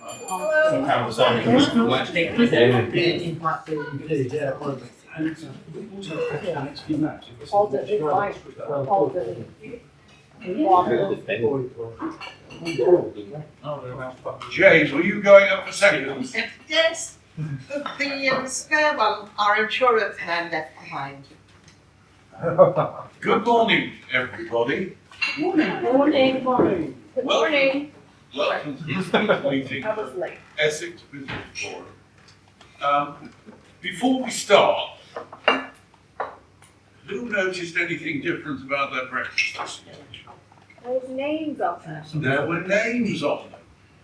Somehow decided James, were you going up for seconds? Yes, the spare one, our insurance man left behind. Good morning, everybody. Morning. Good morning. Welcome to this meeting of Essex Business Forum. Before we start, who noticed anything different about their breakfast this morning? There's names on there. There were names on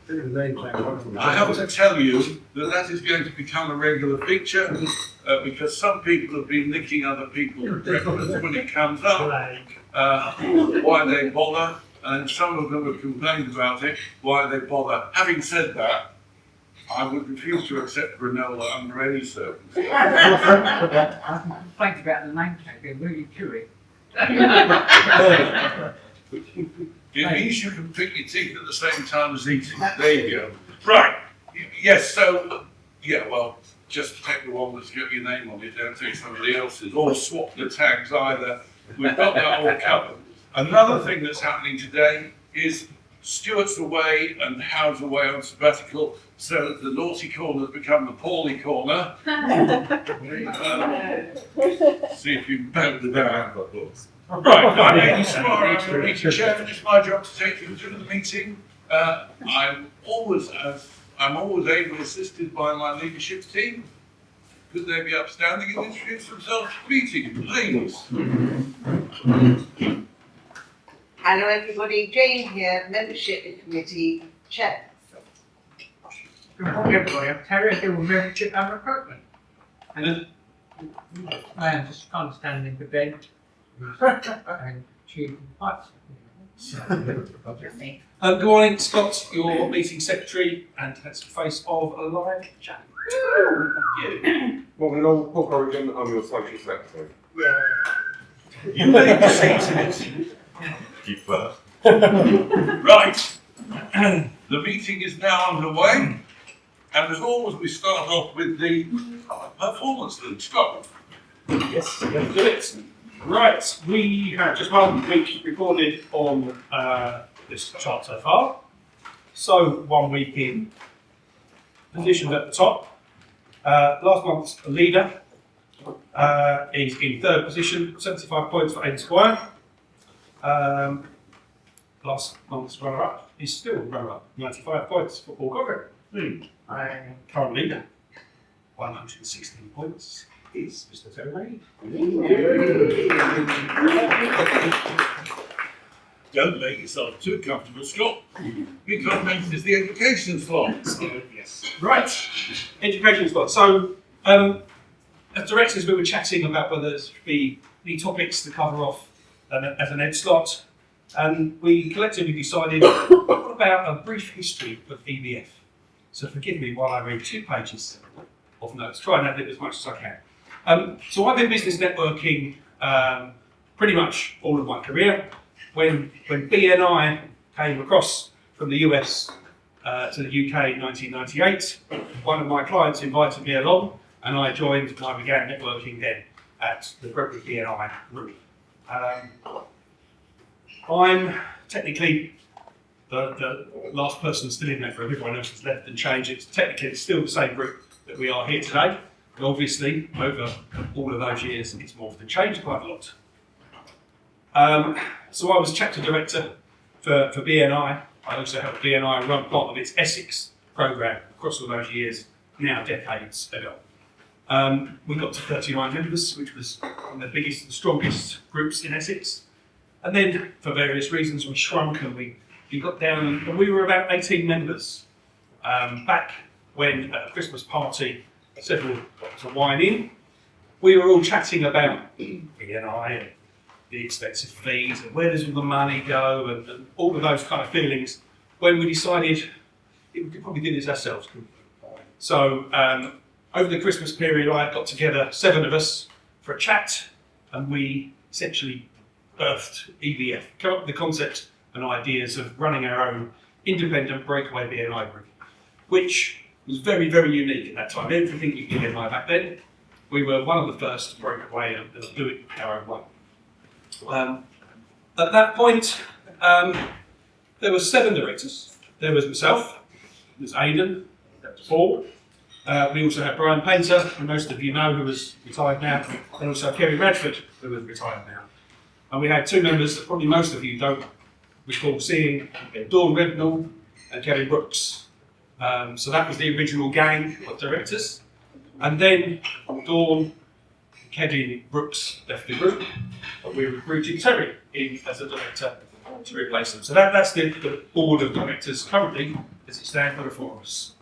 them. I have to tell you that is going to become a regular feature because some people have been nicking other people's breakfast when it comes up. Why they bother, and some of them have complained about it, why they bother. Having said that, I would refuse to accept granola under any circumstances. Complaint about the name tag, they're really chewy. It means you can pick your teeth at the same time as eating. There you go. Right. Yes, so, yeah, well, just take the one that's got your name on it, don't take somebody else's, or swap the tags either. We've got that all covered. Another thing that's happening today is Stuart's away and Howard's away on sabbatical, so the naughty corner's become the poorly corner. See if you can bend the down. Right, my name is Squire, I'm the meeting chairman. It's my job to take you through the meeting. I'm always ably assisted by my leadership team. Could they be upstanding and introduce themselves to the meeting, please? Hello everybody, Jane here, membership committee chair. Good morning, everybody. I'm Terry, I deal with membership and recruitment. And I am just kind of standing the bench and choosing pipes. Good morning, Scott, your meeting secretary, and that's the face of a live chat. Morning all, Paul Corrigan, I'm your social secretary. You may be seated. You first. Right. The meeting is now underway. And as always, we start off with the performance loop. Scott. Yes, let's do it. Right, we have just 1 week recorded on this chart so far. So 1 week in, positioned at the top. Last month's leader is in third position, 75 points for Aidan Squire. Last month's runner-up is still runner-up, 95 points for Paul Corrigan. Current leader, 116 points, is Mr. Terry. Don't make yourself too comfortable, Scott, because next is the education slot. Yes. Right, education slot. So, as directors, we were chatting about whether there should be any topics to cover off as an ed slot, and we collectively decided, what about a brief history of EBF? So forgive me while I read 2 pages of notes. Try and edit as much as I can. So I've been business networking pretty much all of my career. When BNI came across from the US to the UK in 1998, one of my clients invited me along, and I joined and I began networking then at the Brentwood BNI room. I'm technically the last person still in that group. Everyone else has left and changed. It's still the same group that we are here today. But obviously, over all of those years, it's morphed and changed quite a lot. So I was chapter director for BNI. I also helped BNI run part of its Essex programme across all those years, now decades ago. We got to 39 members, which was one of the biggest and strongest groups in Essex. And then, for various reasons, we shrunk and we got down, and we were about 18 members. Back when at a Christmas party, several bottles of wine in, we were all chatting about BNI and the expensive fees and where does all the money go and all of those kind of feelings, when we decided we could probably do this ourselves. So over the Christmas period, I got together 7 of us for a chat, and we essentially birthed EBF, come up with the concept and ideas of running our own independent breakaway BNI group. which was very, very unique at that time. Everything you did in BNI back then, we were one of the first to break away and do it our own way. At that point, there were 7 directors. There was myself, there was Aidan, there was Paul. We also had Brian Painter, who most of you know, who was retired now, and also Kerry Radford, who was retired now. And we had 2 members that probably most of you don't recall seeing, Dawn Rednall and Kelly Brooks. So that was the original gang of directors. And then Dawn, Kelly Brooks left the group, and we recruited Terry in as a director to replace them. So that's the board of directors currently as it stands for the 4 of us.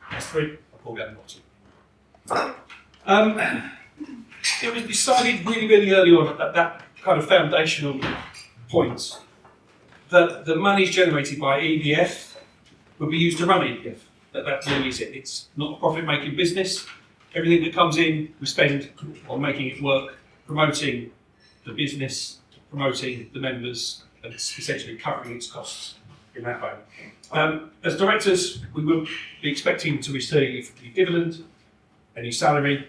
That's 3, I'll call that the bottom. It was decided really, really early on at that kind of foundational point that the monies generated by EBF would be used to run EBF. That really is it. It's not a profit-making business. Everything that comes in, we spend on making it work, promoting the business, promoting the members, and essentially covering its costs in that way. As directors, we will be expecting to receive the dividend, any salary.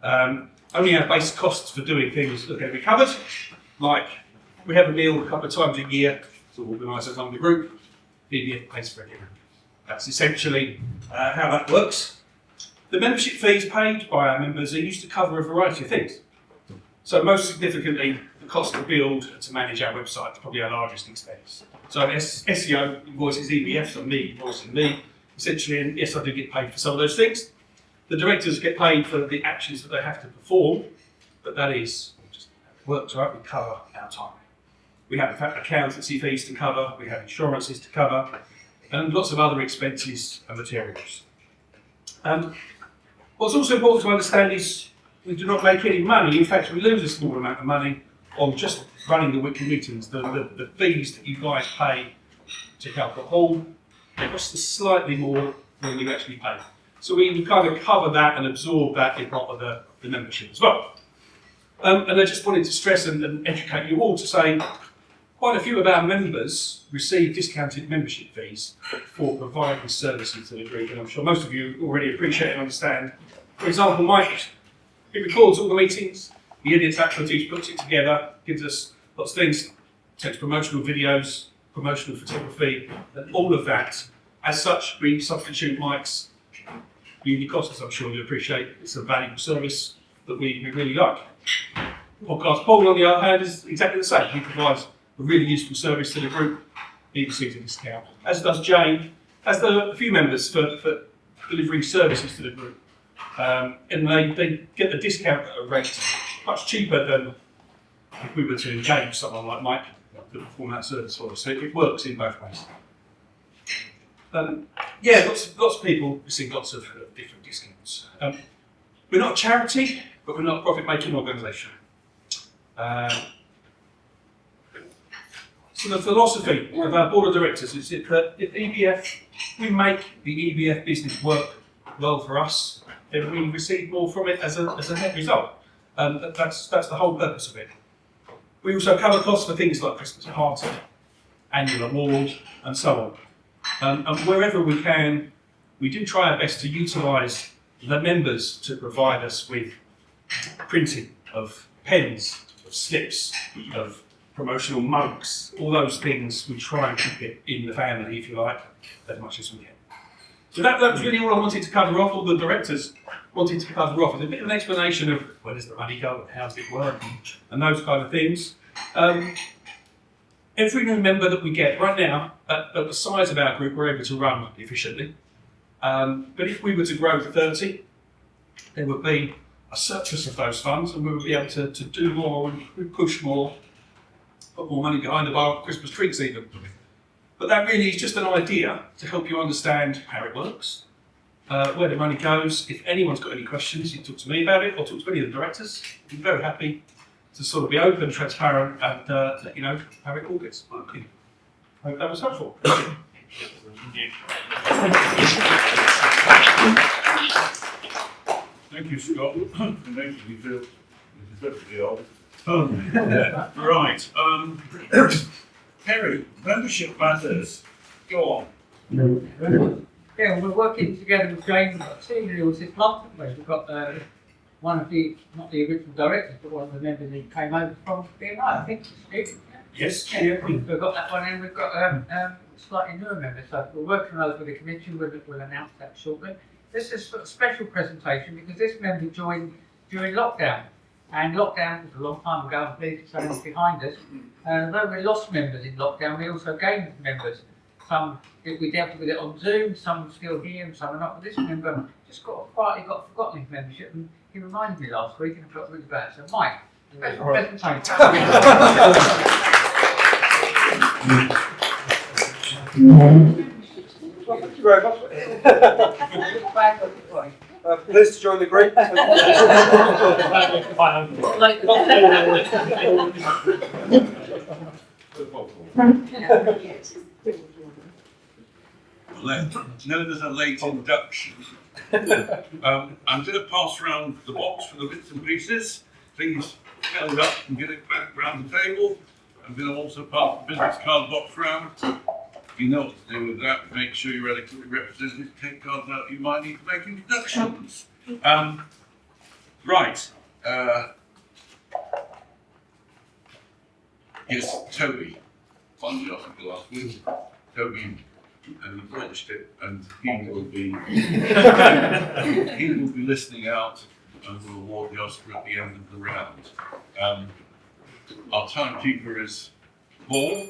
Only our basic costs for doing things are going to be covered, like we have a meal a couple of times a year to organise as on the group. EBF pays for it. That's essentially how that works. The membership fees paid by our members are used to cover a variety of things. So most significantly, the cost to build and to manage our website is probably our largest expense. So SEO invoices EBF, so me invoicing me, essentially, and yes, I do get paid for some of those things. The directors get paid for the actions that they have to perform, but that is just works, right? We cover our time. We have accountancy fees to cover, we have insurances to cover, and lots of other expenses and materials. What's also important to understand is we do not make any money. In fact, we lose a small amount of money on just running the weekly meetings. The fees that you guys pay to help at home cost us slightly more than you actually pay. So we kind of cover that and absorb that in part of the membership as well. And I just wanted to stress and educate you all to say quite a few of our members receive discounted membership fees for providing services to the group, and I'm sure most of you already appreciate and understand. For example, Mike, he records all the meetings, he edits that footage, puts it together, gives us lots of things, takes promotional videos, promotional photography, and all of that. As such, we substitute Mike's uni costs, I'm sure you appreciate. It's a valuable service that we really like. Podcast Paul, on the other hand, is exactly the same. He provides a really useful service to the group. He receives a discount, as does Jane, as do a few members for delivering services to the group. And they get the discount at a rate much cheaper than if we were to engage someone like Mike to perform that service for us. So it works in both ways. Lots of people receive lots of different discounts. We're not a charity, but we're not a profit-making organisation. So the philosophy of our board of directors is that if EBF, we make the EBF business work well for us, then we receive more from it as a net result. That's the whole purpose of it. We also cover costs for things like Christmas party, annual award, and so on. And wherever we can, we do try our best to utilise the members to provide us with printing of pens, of slips, of promotional mugs, all those things. We try and keep it in the family, if you like, as much as we can. So that was really all I wanted to cover off, all the directors wanted to cover off. It's a bit of an explanation of where does the money go and how does it work and those kind of things. Every new member that we get right now, at the size of our group, we're able to run efficiently. But if we were to grow to 30, there would be a surplus of those funds and we would be able to do more and push more, put more money behind the bar, Christmas trees even. But that really is just an idea to help you understand how it works, where the money goes. If anyone's got any questions, you can talk to me about it or talk to any of the directors. I'd be very happy to sort of be open and transparent and let you know how it all gets working. I hope that was helpful. Thank you, Scott. It makes me feel perfectly old. Right. Kerry, membership matters. Go on. Yeah, we're working together with James. We've got two deals this month, haven't we? We've got one of the, not the original directors, but one of the members who came over from BNI, I think. Yes. Yeah, we've got that one, and we've got slightly newer members. So we're working on those with the commission. We'll announce that shortly. This is a special presentation because this member joined during lockdown. And lockdown was a long time ago, I'm pleased to say it's behind us. And although we lost members in lockdown, we also gained members. Some we dealt with it on Zoom, some are still here and some are not. But this member just quietly got forgotten his membership, and he reminded me last week and I felt really bad. So Mike, special presentation. Thank you very much. Pleased to join the group. Known as a late induction. I'm going to pass around the box for the bits and pieces. Please fill it up and get it back around the table. I'm going to also pass the business card box round. You know what to do with that. Make sure you're adequately represented. Take cards out. You might need to make introductions. Right. Yes, Toby. Finally off the last week. Toby polished it, and he will be listening out, and will award the Oscar at the end of the round. Our timekeeper is Paul.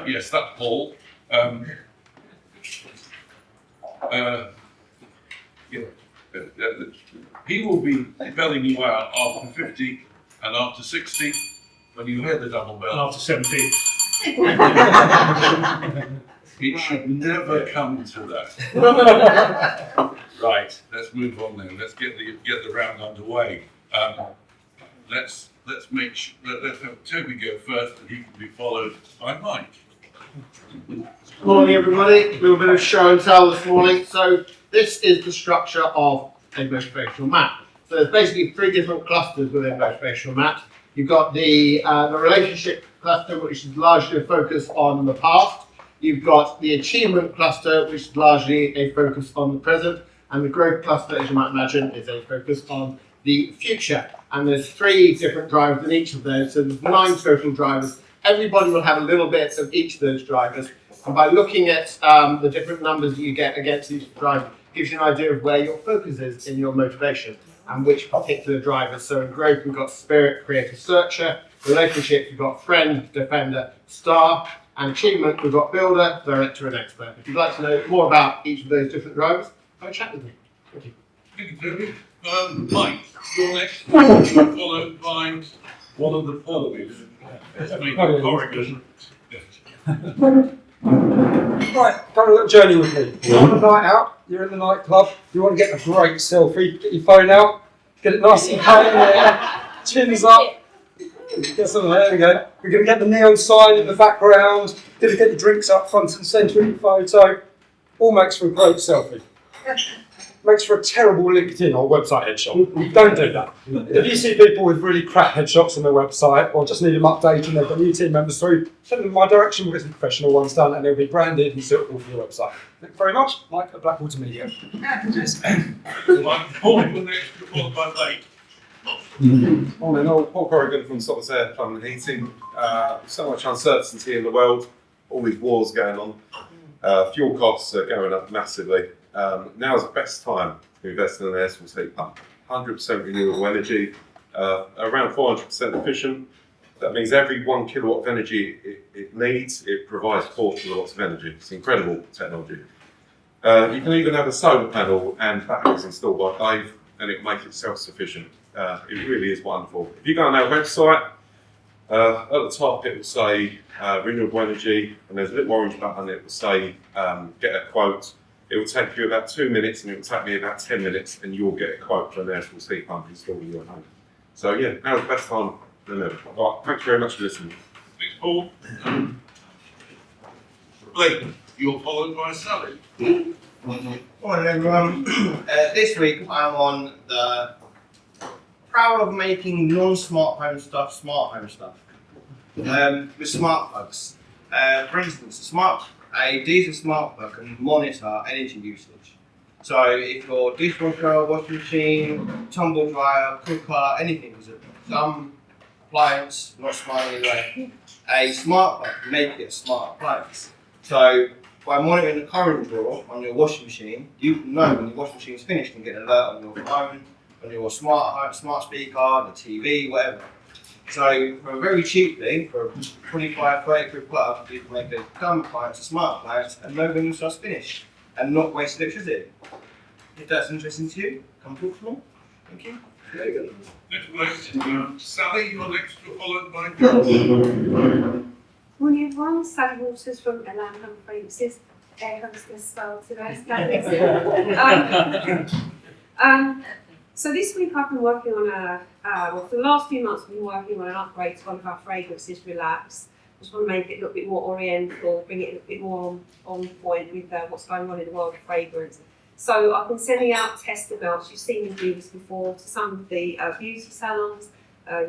Yes, that's Paul. He will be belling you out after 50 and after 60 when you hear the double bell. And after 17. It should never come to that. Right, let's move on then. Let's get the round underway. Let's have Toby go first, and he can be followed by Mike. Good morning, everybody. A little bit of show and tell this morning. So this is the structure of a motivational map. So there's basically three different clusters within a motivational map. You've got the relationship cluster, which is largely a focus on the past. You've got the achievement cluster, which is largely a focus on the present. And the growth cluster, as you might imagine, is a focus on the future. And there's three different drivers in each of those. So there's 9 total drivers. Everybody will have a little bit of each of those drivers. And by looking at the different numbers that you get against each driver, gives you an idea of where your focus is in your motivation and which particular drivers. So in growth, we've got spirit, creator, searcher. Relationship, we've got friend, defender, star. And achievement, we've got builder, director, and expert. If you'd like to know more about each of those different drivers, have a chat with me. Thank you. Thank you, Toby. Mike, you're next. You're followed by one of the Pauls. Let's make it Corrigan. Right, come on a little journey with me. You're on a night out, you're in the nightclub, you want to get a great selfie, get your phone out, get it nice and high in there, chins up. Get some, there we go. We're going to get the neon sign in the background, going to get your drinks up front and centre in your photo. All makes for a great selfie. Makes for a terrible LinkedIn or website headshot. Don't do that. If you see people with really crap headshots on their website or just need them updating, they've got new team members through, send them in my direction, we'll get some professional ones done and they'll be branded and suitable for your website. Thank you very much. Mike at Blackwater Media. Mike, Paul, you're next, followed by Blake. Morning, all. Paul Corrigan from Air Plumbing and Heating. So much uncertainty in the world, all these wars going on. Fuel costs are going up massively. Now is the best time to invest in an air source heat pump. 100% renewable energy, around 400% efficient. That means every 1 kilowatt of energy it needs, it provides 4 kilowatts of energy. It's incredible technology. You can even have a solar panel and batteries installed by Dave, and it makes it self-sufficient. It really is wonderful. If you go on our website, at the top it will say renewable energy, and there's a little orange button, it will say get a quote. It will take you about 2 minutes, and it will take me about 10 minutes, and you'll get a quote for an air source heat pump installed in your home. So yeah, now's the best time than ever. Right, thanks very much for listening. Thanks, Paul. Blake, you're followed by Sally. Morning, everyone. This week I'm on the proud of making non-smart home stuff smart home stuff with smart plugs. For instance, a smart a diesel smart plug can monitor energy usage. So if your dishwasher, washing machine, tumble dryer, cooker, anything is some appliance, not smart anyway, a smart plug can make it a smart appliance. So by monitoring the current draw on your washing machine, you can know when your washing machine is finished and get an alert on your phone, on your smart speaker, the TV, whatever. So for very cheaply, for 25, 30 quid plug, you can make a dumb appliance a smart appliance and know when your stuff's finished and not waste electricity. If that's interesting to you, come talk to me. Thank you. There you go. Next question, Sally, you're next, followed by Joe. Morning everyone, Sally Waters from Elan Humphrey. This is air hostess style today. So this week I've been working on well for the last few months I've been working on an upgrade to one of our fragrances, Relax. Just want to make it a little bit more oriental, bring it a little bit more on point with what's going on in the world of fragrance. So I've been sending out test emails, you've seen me do this before, to some of the beauty salons,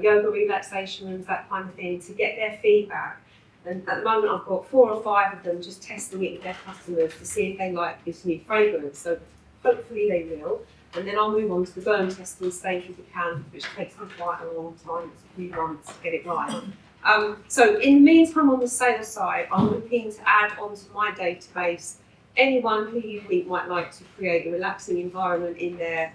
yoga relaxation rooms, that kind of thing, to get their feedback. And at the moment I've got 4 or 5 of them just testing it with their customers to see if they like this new fragrance. So hopefully they will. And then I'll move on to the burn testing stage with the can, which takes me quite a long time, it's a few months to get it right. So in the meantime on the sales side, I'm looking to add onto my database anyone who you think might like to create a relaxing environment in their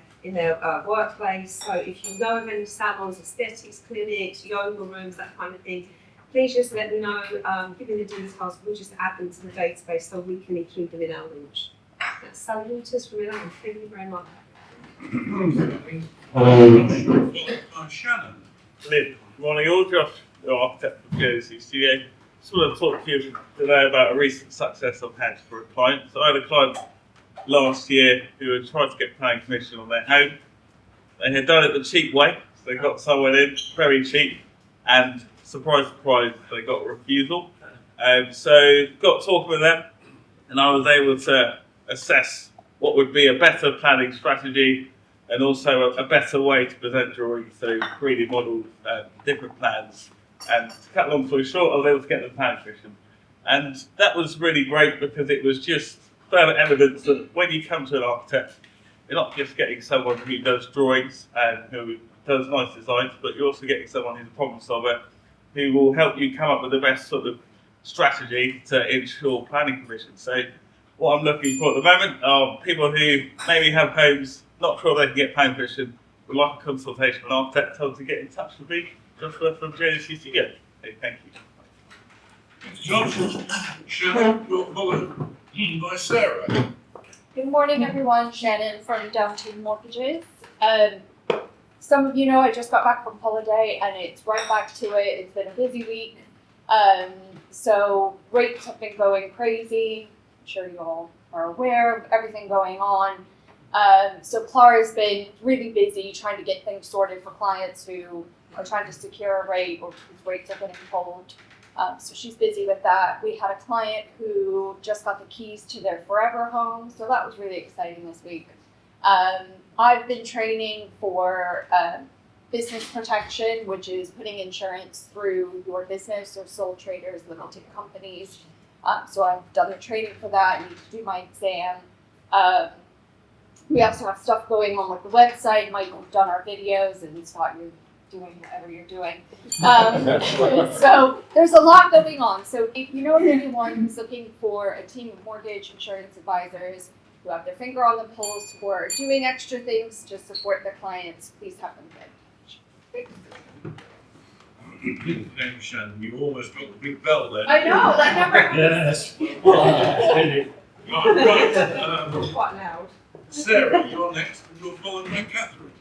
workplace. So if you know of any salons, aesthetics clinics, yoga rooms, that kind of thing, please just let me know, give me the details, we'll just add them to the database so we can include them in our launch. That's Sally Waters from Elan. Thank you very much. Shannon. Good morning all, Josh, the architect of POC Studio. Just want to talk to you today about a recent success I've had for a client. So I had a client last year who had tried to get planning permission on their home. They had done it the cheap way, so they got someone in, very cheap, and surprise, surprise, they got a refusal. So got talking with them, and I was able to assess what would be a better planning strategy and also a better way to present drawings, so 3D models, different plans. And to cut a long story short, I was able to get the planning permission. And that was really great because it was just further evidence that when you come to an architect, you're not just getting someone who does drawings and who does nice designs, but you're also getting someone who's a problem solver who will help you come up with the best sort of strategy to ensure planning permission. So what I'm looking for at the moment are people who maybe have homes, not sure they can get planning permission, would like a consultation with an architect, tell them to get in touch with me. Joshua from JNC Studio. Hey, thank you. Joshua, Shannon, you're followed by Sarah. Good morning, everyone. Shannon from Downtown Mortgages. Some of you know I just got back from holiday and it's right back to it. It's been a busy week. So rates have been going crazy. I'm sure you all are aware of everything going on. So Clara's been really busy trying to get things sorted for clients who are trying to secure a rate or whose rates are getting pulled. So she's busy with that. We had a client who just got the keys to their forever home, so that was really exciting this week. I've been training for business protection, which is putting insurance through your business or sole traders, limited companies. So I've done the training for that. I need to do my exam. We also have stuff going on with the website. Michael's done our videos and Scott, you're doing whatever you're doing. So there's a lot going on. So if you know of anyone who's looking for a team of mortgage insurance advisors who have their finger on the pulse, who are doing extra things to support their clients, please have them get in touch. Thanks, Shannon. You almost got the big bell there. I know, that never happens. Yes. Right. Quite loud. Sarah, you're next, and you're followed by Catherine.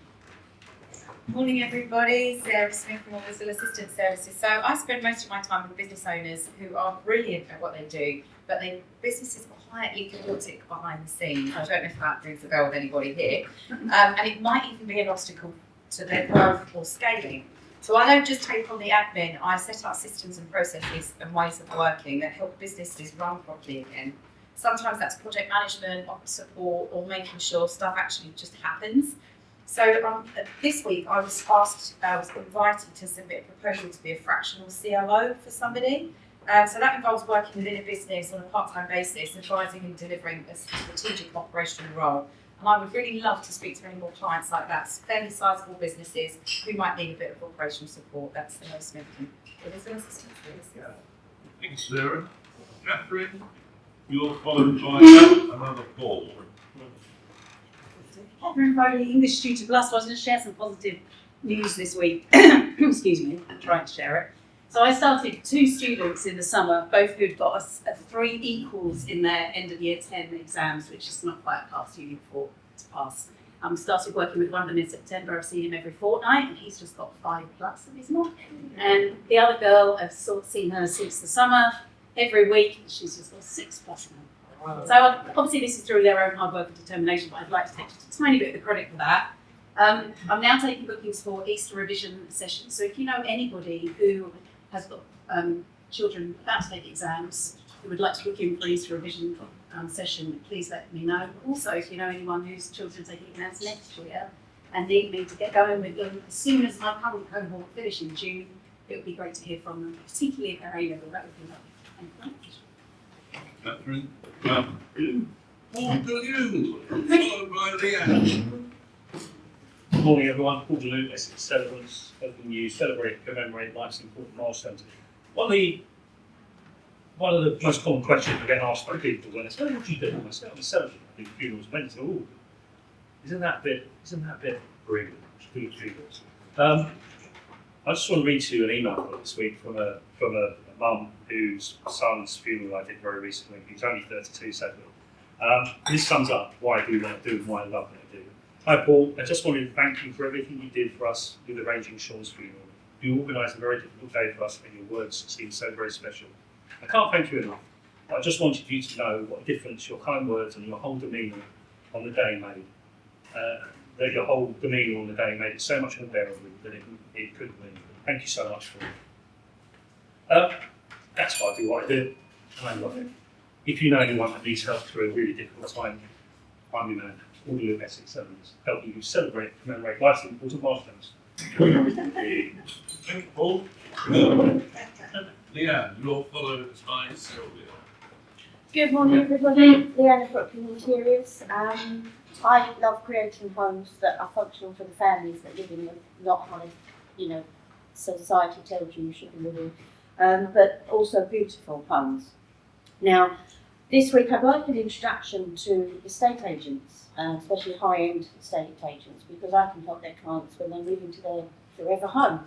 Morning everybody, Sarah Smith from Orbital Assistance Services. So I spend most of my time with business owners who are brilliant at what they do, but their business is quietly chaotic behind the scenes. I don't know if that rings a bell with anybody here. And it might even be an obstacle to their growth or scaling. So I don't just take on the admin, I set up systems and processes and ways of working that help businesses run properly again. Sometimes that's project management, office support, or making sure stuff actually just happens. So this week I was invited to submit a proposal to be a fractional COO for somebody. So that involves working within a business on a part-time basis, advising and delivering a strategic operational role. And I would really love to speak to any more clients like that, fairly sizable businesses who might need a bit of operational support. That's the most significant. Is there assistance, please? Thanks, Sarah. Catherine, you're followed by another Paul. Catherine Foley, English tutor plus. I was going to share some positive news this week. Excuse me, I'm trying to share it. So I started 2 students in the summer, both who'd got a 3 equals in their end of year 10 exams, which is not quite a pass you need for to pass. Started working with one of them in September. I've seen him every fortnight, and he's just got 5+ of his mark. And the other girl, I've sort of seen her since the summer, every week, and she's just got 6+ now. Wow. So obviously this is through their own hard work and determination, but I'd like to take just a tiny bit of the credit for that. I'm now taking bookings for Easter revision sessions. So if you know anybody who has got children about to take exams who would like to book in for Easter revision session, please let me know. Also, if you know anyone whose children are taking exams next year and need me to get going with them as soon as my current cohort finish in June, it would be great to hear from them, particularly if they're A-level. That would be lovely. Thank you very much. Catherine, Paul Delude, followed by Leanne. Good morning, everyone. Paul Delude, Essex Celebrants, helping you celebrate and commemorate life's important milestones. One of the most common questions I get asked by people when they say, "What do you do?" I say, "I'm a celebrant. I do funerals." When they "Oh, isn't that a bit grim?" I just want to read to you an email this week from a mum whose son's funeral I did very recently. He's only 32, sadly. This sums up why I do what I do and why I love what I do. Hi Paul, I just wanted to thank you for everything you did for us with arranging Sean's funeral. You organised a very difficult day for us and your words seem so very special. I can't thank you enough. I just wanted you to know what a difference your kind words and your whole demeanour on the day made. That your whole demeanour on the day made it so much unbearable that it couldn't be. Thank you so much for it. That's why I do what I do. I love it. If you know anyone that needs help through a really difficult time, I'm your man. All you Essex Celebrants, helping you celebrate and commemorate life's important milestones. Thank you, Paul. Leanne, you're followed by Sylvia. Good morning, everybody. Leanne from Interiors. I love creating homes that are functional for the families that live in them, not how society tells you should be living, but also beautiful homes. Now, this week I'd like an introduction to estate agents, especially high-end estate agents, because I can help their clients when they move into their forever home,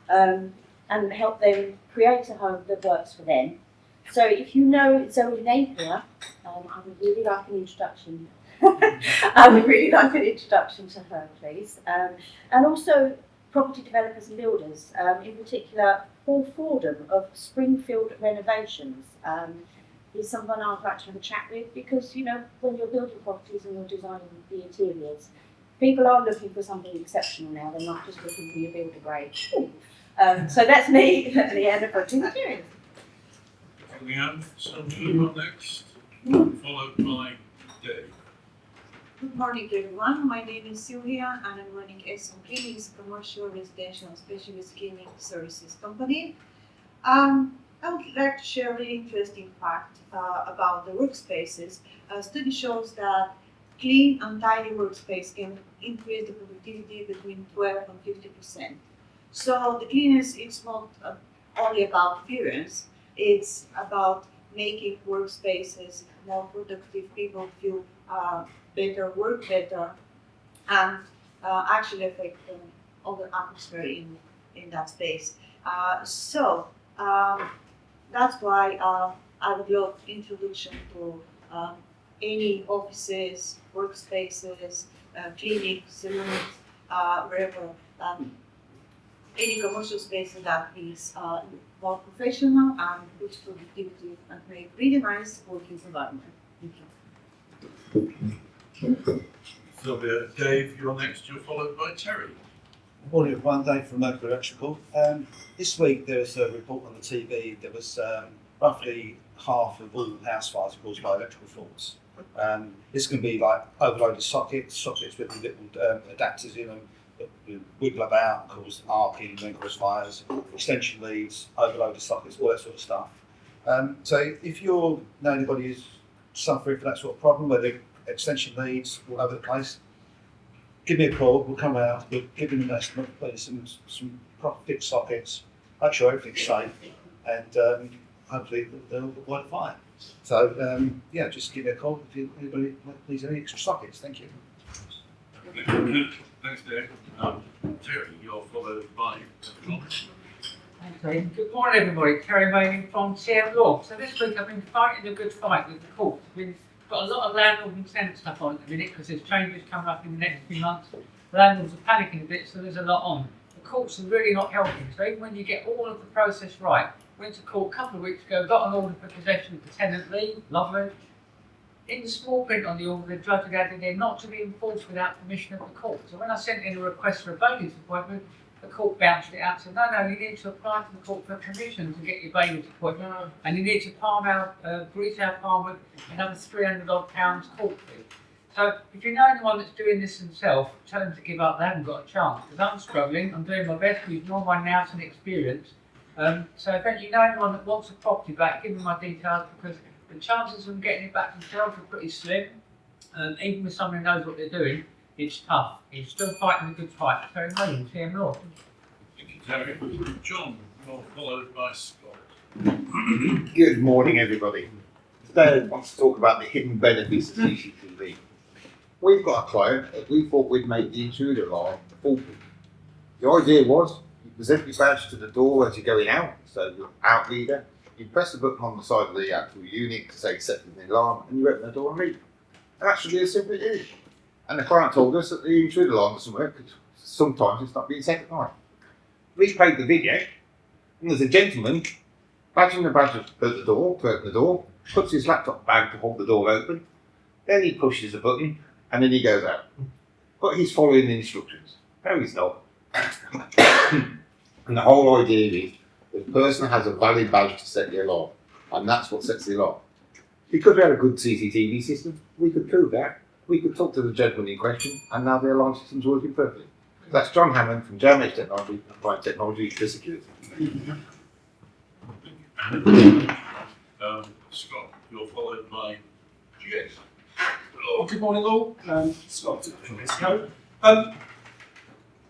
and help them create a home that works for them. So if you know Zoe Napier, I would really like an introduction. I would really like an introduction to her, please. And also property developers and builders, in particular Paul Fordham of Springfield Renovations. He's someone I'd like to have a chat with because, when you're building properties and you're designing the interiors, people are looking for something exceptional now. They're not just looking for your builder grade. So that's me, Leanne from Interiors. Leanne, so you're next, followed by Dave. Good morning, everyone. My name is Sylvia, and I'm running Essex Business Commercial Residential Specialist Cleaning Services Company. I would like to share a really interesting fact about the workspaces. A study shows that clean and tidy workspace can increase the productivity between 12 and 50%. So the cleanliness is not only about appearance, it's about making workspaces more productive, people feel better, work better, and actually affect all the atmosphere in that space. That's why I would love introduction to any offices, workspaces, clinics, salons, wherever, any commercial space that is more professional and good productivity and create really nice working environment. Thank you. Sylvia, Dave, you're next. You're followed by Terry. Good morning, everyone. Dave from Mercury Electrical. This week there was a report on the TV that was roughly half of all house fires are caused by electrical faults. This can be like overloaded sockets with little adapters in them that wiggle about and cause arcing and cause fires, extension leads, overloaded sockets, all that sort of stuff. So if you know anybody who's suffering from that sort of problem, where the extension leads all over the place, give me a call. We'll come out. We'll give them an estimate, put some proper fixed sockets, make sure everything's safe, and hopefully they'll avoid fire. So yeah, just give me a call if anybody needs any extra sockets. Thank you. Thanks, Dave. Terry, you're followed by John. Thanks, Aidan. Good morning, everybody. Terry Manning from TM Law. So this week I've been fighting a good fight with the courts. We've got a lot of landlord and tenant stuff on at the minute because there's changes coming up in the next few months. Landlords are panicking a bit, so there's a lot on. The courts are really not helping. So even when you get all of the process right, went to court a couple of weeks ago, got an order for possession of the tenant leave, lovely. In the small print on the order, the judge had added there not to be enforced without permission of the court. So when I sent in a request for a bailiff's appointment, the court bounced it out and said, no, you need to apply to the court for permission to get your bailiff's appointment, and you need to palm out, grease our palm with another £300 court fee. So if you know anyone that's doing this themselves, tell them to give up. They haven't got a chance, because I'm struggling. I'm doing my best using all my nous and experience. So if you know anyone that wants a property back, give them my details, because the chances of them getting it back themselves are pretty slim. Even with someone who knows what they're doing, it's tough. He's still fighting a good fight. Terry Manning, TM Law. Thank you, Terry. John, you're followed by Scott. Good morning, everybody. Today I want to talk about the hidden benefits of CCTV. We've got a client that we thought we'd make the intruder alarm foolproof. The idea was you present your badge to the door as you're going out, so you're out leader. You press the button on the side of the actual unit to say accepting the alarm, and you open the door and leave. And that's really as simple as it is. And the client told us that the intruder alarm doesn't work because sometimes it's not being set at night. We played the video, and there's a gentleman badging the badge at the door to open the door, puts his laptop bag to hold the door open, then he pushes a button, and then he goes out. But he's following the instructions. No, he's not. And the whole idea is the person has a valid badge to set the alarm, and that's what sets the alarm. Because we had a good CCTV system, we could prove that. We could talk to the gentleman in question, and now the alarm system's working perfectly. That's John Hammond from JMH Technology, applying technology for security. Scott, you're followed by Jess. Oh, good morning all. Scott from SEO.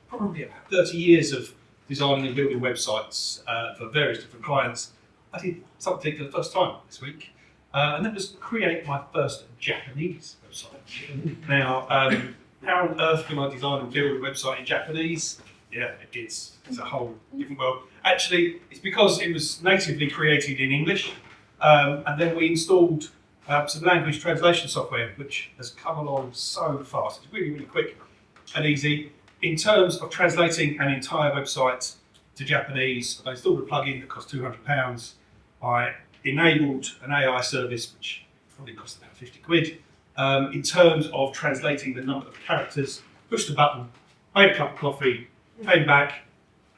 Probably about 30 years of designing and building websites for various different clients. I did something for the first time this week, and that was create my first Japanese website. Now, how on earth can I design and build a website in Japanese? Yeah, it's a whole different world. Actually, it's because it was natively created in English, and then we installed some language translation software, which has come along so fast. It's really, really quick and easy. In terms of translating an entire website to Japanese, I installed a plugin that cost £200. I enabled an AI service, which probably cost about 50 quid. In terms of translating the number of characters, pushed a button, made a cup of coffee, came back,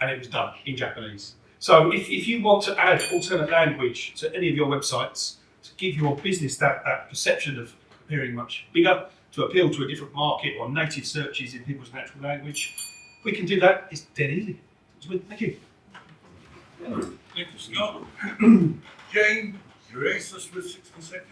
and it was done in Japanese. So if you want to add alternate language to any of your websites, to give your business that perception of appearing much bigger, to appeal to a different market or native searches in people's natural language, we can do that. It's dead easy. Thank you. Thank you, Scott. Jane, you're aces with 60 seconds.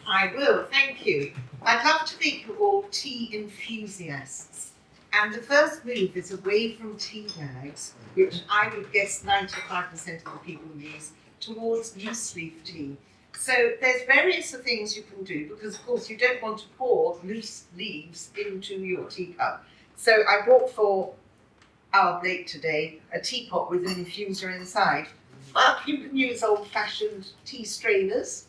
I will, thank you. I'd love to make you all tea enthusiasts. And the first move is away from tea bags, which I would guess 95% of the people use, towards loose leaf tea. So there's various things you can do, because of course you don't want to pour loose leaves into your teacup. So I brought for our Blake today a teapot with an infuser inside. But you can use old-fashioned tea strainers,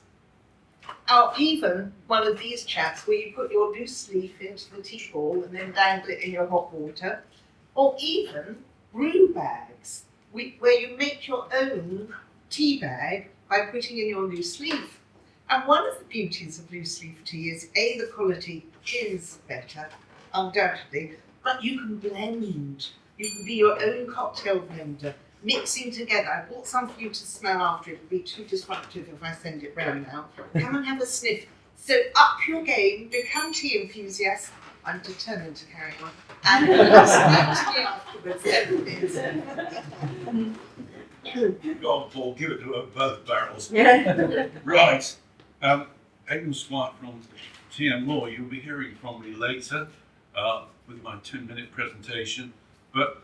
or even one of these chaps where you put your loose leaf into the tea ball and then dangle it in your hot water, or even brew bags where you make your own tea bag by putting in your loose leaf. And one of the beauties of loose leaf tea is the quality is better, undoubtedly, but you can blend. You can be your own cocktail blender, mixing together. I bought some for you to smell after. It would be too disruptive if I send it round now. Come and have a sniff. So up your game, become tea enthusiasts. I'm determined to carry on. And speak to me afterwards, every bit. Go on, Paul, give it to both barrels. Yeah. Right. Aidan Squire from TM Law. You'll be hearing from me later with my 10-minute presentation, but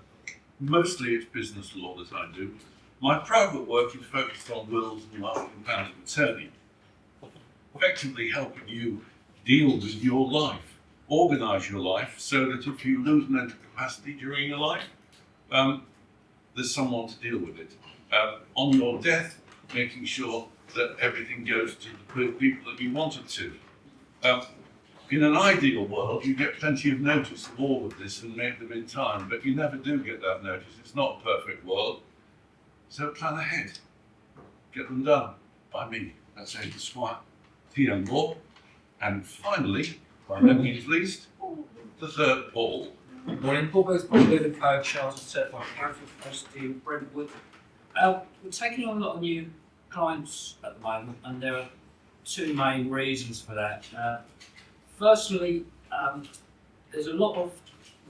mostly it's business law that I do. My private work is focused on wills and lasting powers of attorney, effectively helping you deal with your life, organise your life so that if you lose mental capacity during your life, there's someone to deal with it. On your death, making sure that everything goes to the people that you want it to. In an ideal world, you get plenty of notice of all of this and make them in time, but you never do get that notice. It's not a perfect world. So plan ahead. Get them done by me. That's Aidan Squire, TM Law. And finally, by no means least, the third Paul. Good morning, Paul Booth, Paul Booth & Co, Chartered Certified Accountant for University of Brentwood. We're taking on a lot of new clients at the moment, and there are two main reasons for that. Firstly, there's a lot of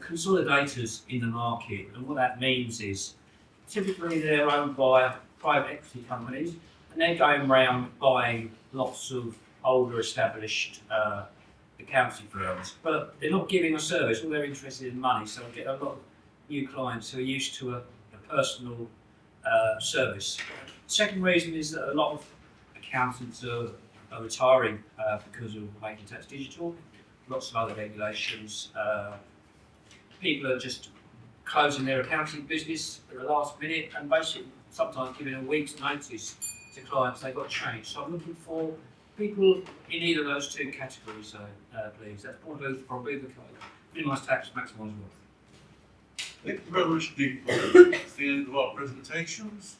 consolidators in the market, and what that means is typically they're owned by private equity companies, and they're going around buying lots of older established accounting firms, but they're not giving a service. All they're interested in money. So I get a lot of new clients who are used to a personal service. Second reason is that a lot of accountants are retiring because of making tax digital. Lots of other regulations. People are just closing their accounting business at the last minute and basically sometimes giving a week's notice to clients they've got to change. So I'm looking for people in either of those two categories, please. That's Paul Booth from Booth & Co. Minimise tax, maximise wealth. Thank you very much indeed. That's the end of our presentations.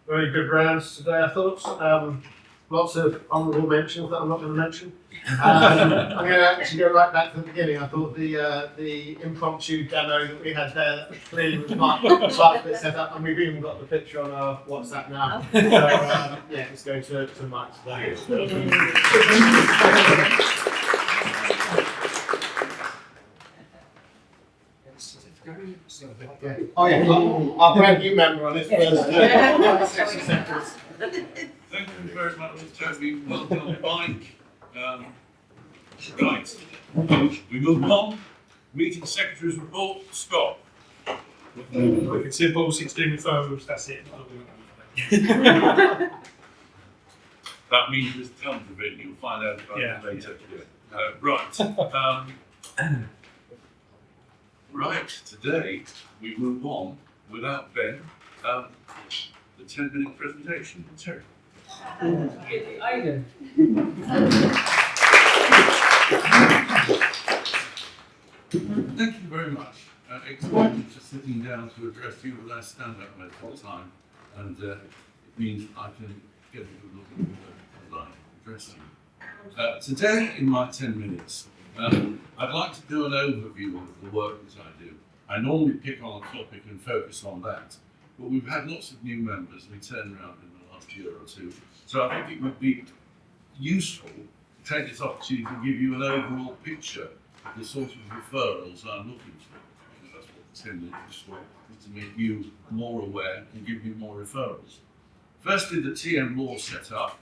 Very good rounds today, I thought. Lots of honourable mentions that I'm not going to mention. I'm going to actually go right back to the beginning. I thought the impromptu demo that we had there clearly was quite a bit set up, and we've even got the picture on our WhatsApp now. So yeah, let's go to Mike today. Oh yeah, I'll brand new member on this first. Thank you very much, Toby. Well done, Mike. Right, we move on. Meeting Secretary's report, Scott. Quick and simple, 16 referrals, that's it. That means there's tons of it. You'll find out about it later. Right. Right, today we move on without Ben. The 10-minute presentation. Terry. Aidan. Thank you very much. Excuse me for sitting down to address you as I stand up most of the time, and it means I can get a good look at you as I address you. Today, in my 10 minutes, I'd like to do an overview of the work that I do. I normally pick on a topic and focus on that, but we've had lots of new members we turned around in the last year or two, so I think it would be useful to take this opportunity to give you an overall picture of the sort of referrals I'm looking for, because that's what the 10 minutes is for, is to make you more aware and give you more referrals. Firstly, the TM Law set up.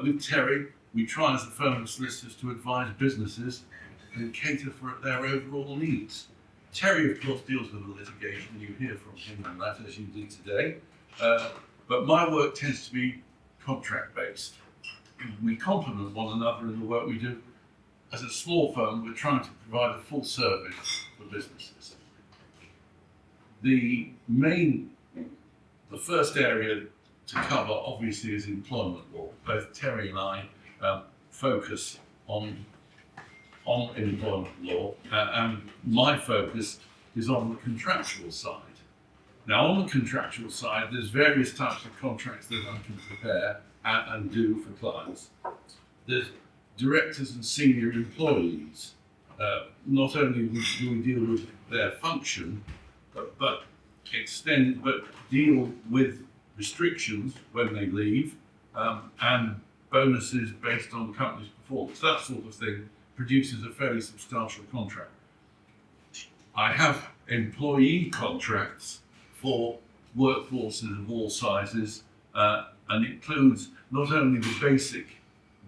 With Terry, we try as a firm of solicitors to advise businesses and cater for their overall needs. Terry, of course, deals with the litigation. You hear from him on that, as you did today. But my work tends to be contract-based. We complement one another in the work we do. As a small firm, we're trying to provide a full service for businesses. The first area to cover, obviously, is employment law. Both Terry and I focus on employment law, and my focus is on the contractual side. Now, on the contractual side, there's various types of contracts that I can prepare and do for clients. There's directors and senior employees. Not only do we deal with their function, but deal with restrictions when they leave, and bonuses based on the company's performance. That sort of thing produces a fairly substantial contract. I have employee contracts for workforces of all sizes, and includes not only the basic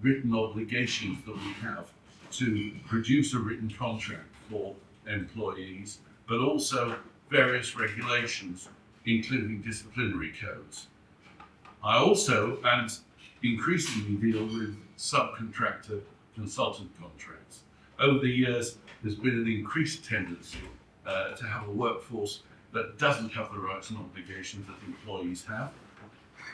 written obligations that we have to produce a written contract for employees, but also various regulations, including disciplinary codes. I also, and increasingly, deal with subcontractor consultant contracts. Over the years, there's been an increased tendency to have a workforce that doesn't have the rights and obligations that employees have.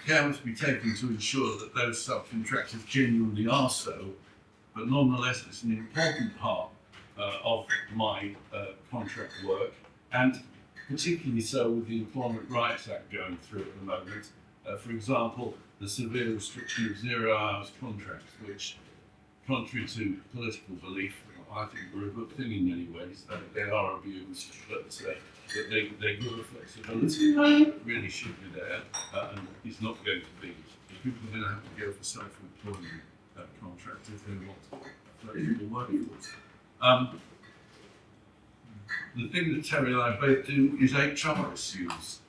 Care must be taken to ensure that those subcontractors genuinely are so, but nonetheless it's an important part of my contract work, and particularly so with the Employment Rights Act going through at the moment. For example, the severe restriction of 0 hours contracts, which, contrary to political belief, I think are a good thing in many ways. They are abused, but they give a flexibility that really should be there, and it's not going to be. People are going to have to go for self-employment contracts if they want flexible workforce. The thing that Terry and I both do is HR issues.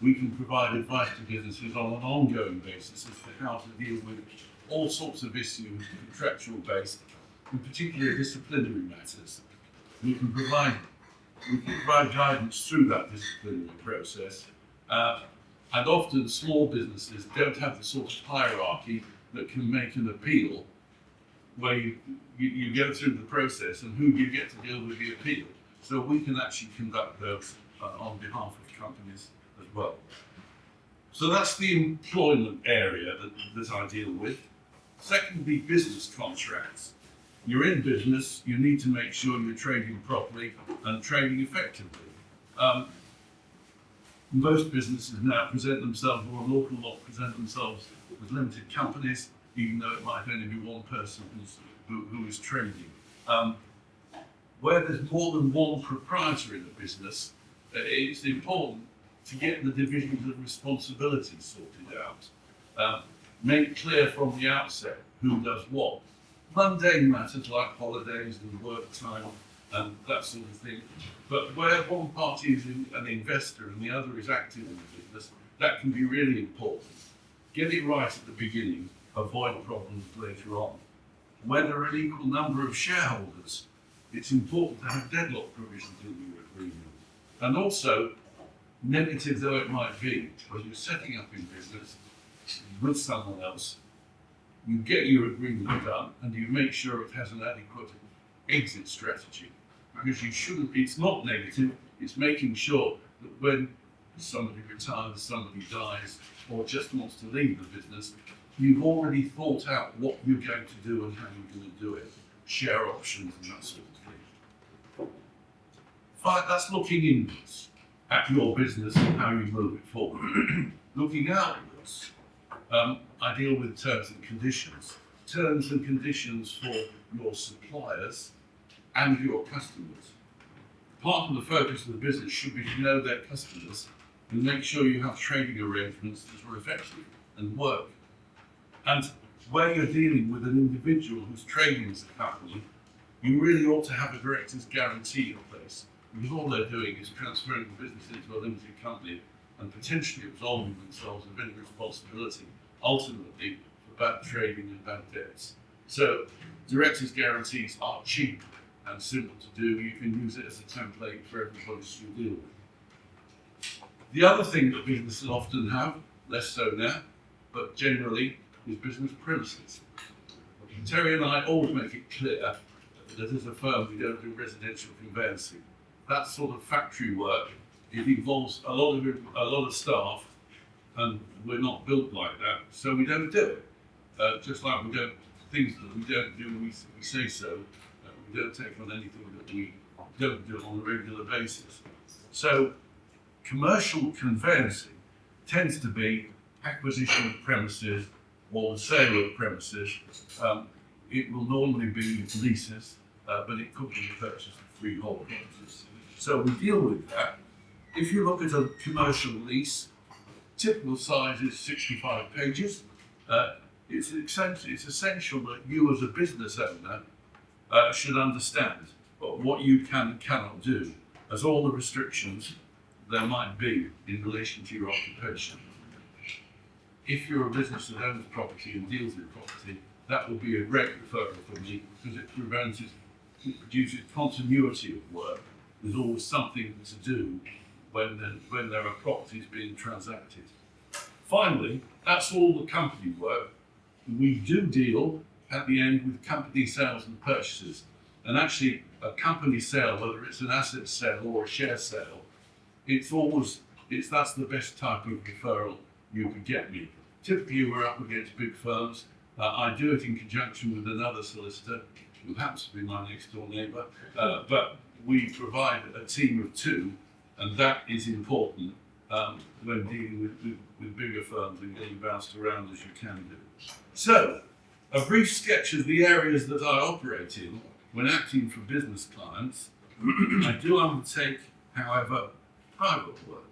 We can provide advice to businesses on an ongoing basis as to how to deal with all sorts of issues, contractual based, in particular disciplinary matters. We can provide guidance through that disciplinary process, and often small businesses don't have the sort of hierarchy that can make an appeal where you go through the process and who you get to deal with the appeal. So we can actually conduct those on behalf of companies as well. So that's the employment area that I deal with. Secondly, business contracts. You're in business, you need to make sure you're trading properly and trading effectively. Most businesses now present themselves, or an awful lot present themselves as limited companies, even though it might only be one person who is trading. Where there's more than one proprietor in a business, it's important to get the divisions of responsibility sorted out. Make clear from the outset who does what. Mundane matters like holidays and work time and that sort of thing. But where one party is an investor and the other is active in the business, that can be really important. Get it right at the beginning, avoid problems later on. Where there are an equal number of shareholders, it's important to have deadlock provisions in your agreement. And also, negative though it might be, when you're setting up in business with someone else, you get your agreement done and you make sure it has an adequate exit strategy. Because you shouldn't, it's not negative, it's making sure that when somebody retires, somebody dies, or just wants to leave the business, you've already thought out what you're going to do and how you're going to do it. Share options and that sort of thing. Fine, that's looking inwards at your business and how you move it forward. Looking outwards, I deal with terms and conditions. Terms and conditions for your suppliers and your customers. Part of the focus of the business should be to know their customers and make sure you have trading arrangements that are effective and work. And where you're dealing with an individual who's trading as a company, you really ought to have a director's guarantee in place, because all they're doing is transferring the business into a limited company and potentially absolving themselves of any responsibility, ultimately, for bad trading and bad debts. So, director's guarantees are cheap and simple to do. You can use it as a template for everybody to deal with. The other thing that businesses often have, less so now, but generally, is business premises. Terry and I always make it clear that as a firm we don't do residential conveyancing. That sort of factory work, it involves a lot of staff, and we're not built like that, so we don't do it. Just like we don't, things that we don't do, we say so. We don't take on anything that we don't do on a regular basis. So commercial conveyancing tends to be acquisition of premises or the sale of premises. It will normally be leases, but it could be the purchase of freehold premises. So we deal with that. If you look at a commercial lease, typical size is 65 pages. It's essential that you as a business owner should understand what you can and cannot do, as all the restrictions there might be in relation to your occupation. If you're a business that owns property and deals with property, that would be a great referral for me because it produces continuity of work. There's always something to do when there are properties being transacted. Finally, that's all the company work. We do deal at the end with company sales and purchases. And actually, a company sale, whether it's an asset sale or a share sale, that's the best type of referral you can get me. Typically, we're up against big firms. I do it in conjunction with another solicitor, who happens to be my next door neighbour, but we provide a team of two, and that is important when dealing with bigger firms and getting bounced around as you can do. So, a brief sketch of the areas that I operate in when acting for business clients. I do undertake, however, private work.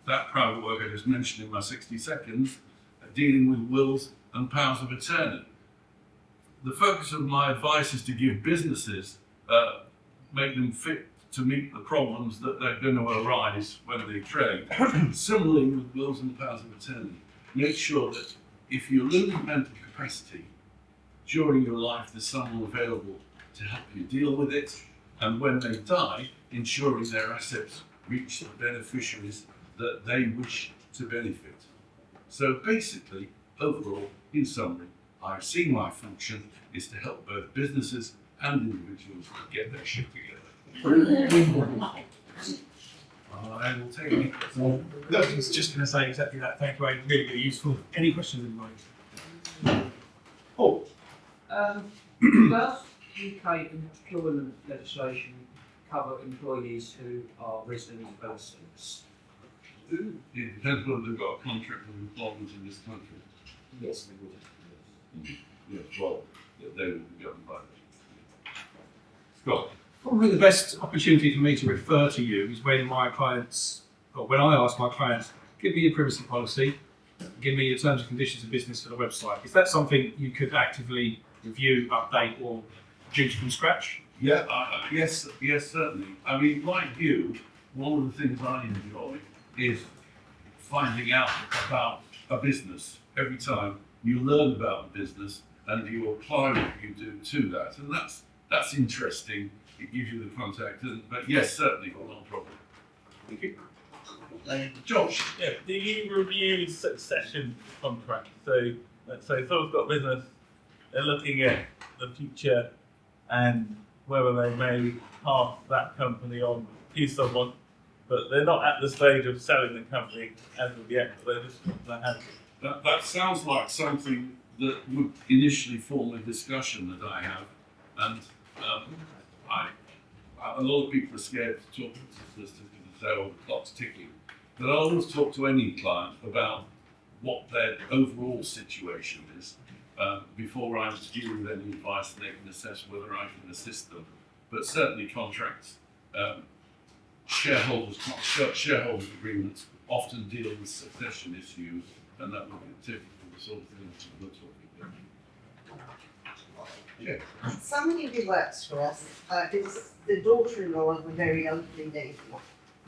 That private work I just mentioned in my 60 seconds, dealing with wills and powers of attorney. The focus of my advice is to give businesses, make them fit to meet the problems that they're going to arise when they trade. Similarly with wills and powers of attorney, make sure that if you lose mental capacity during your life, there's someone available to help you deal with it, and when they die, ensuring their assets reach the beneficiaries that they wish to benefit. So basically, overall, in summary, I see my function is to help both businesses and individuals get their shit together. I will take any questions. I was just going to say exactly that. Thank you, Aidan. Really, really useful. Any questions, anybody? Paul. Does UK employment legislation cover employees who are resident persons? It depends whether they've got a contract of employment in this country. Yes, they would. Yes, well, they will be governed by that. Scott. Probably the best opportunity for me to refer to you is when my clients, or when I ask my clients, give me your privacy policy, give me your terms and conditions of business for the website. Is that something you could actively review, update, or produce from scratch? Yeah, yes, certainly. I mean, like you, one of the things I enjoy is finding out about a business. Every time you learn about the business and you apply what you do to that, and that's interesting. It gives you the contact, but yes, certainly, not a problem. Thank you. Josh. Yeah, do you review succession contracts? So, let's say someone's got a business, they're looking at the future and whether they may pass that company on to someone, but they're not at the stage of selling the company as of yet, but they're just want to have. That sounds like something that would initially form a discussion that I have, and a lot of people are scared to talk to solicitors because they say, "Oh, the clock's ticking." But I always talk to any client about what their overall situation is before I give them any advice. They can assess whether I can assist them. But certainly, contracts, shareholders agreements often deal with succession issues, and that would be typical the sort of things we're talking about. Yeah. Somebody who works for us is the daughter-in-law of a very elderly lady.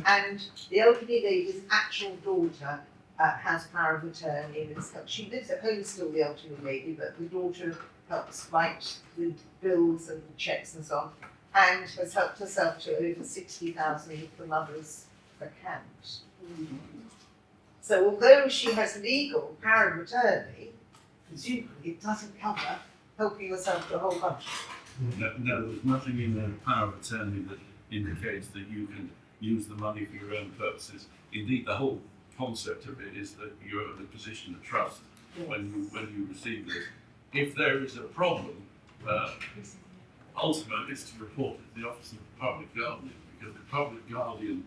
And the elderly lady's actual daughter has power of attorney. She lives at home still, the elderly lady, but the daughter helps write the bills and checks and so on, and has helped herself to over 60,000 of the mother's account. So although she has legal power of attorney, presumably it doesn't cover helping yourself to a whole bunch. No, there's nothing in the power of attorney that indicates that you can use the money for your own purposes. Indeed, the whole concept of it is that you're in a position of trust when you receive this. If there is a problem, ultimately it's to report it to the Office of the Public Guardian, because the Public Guardian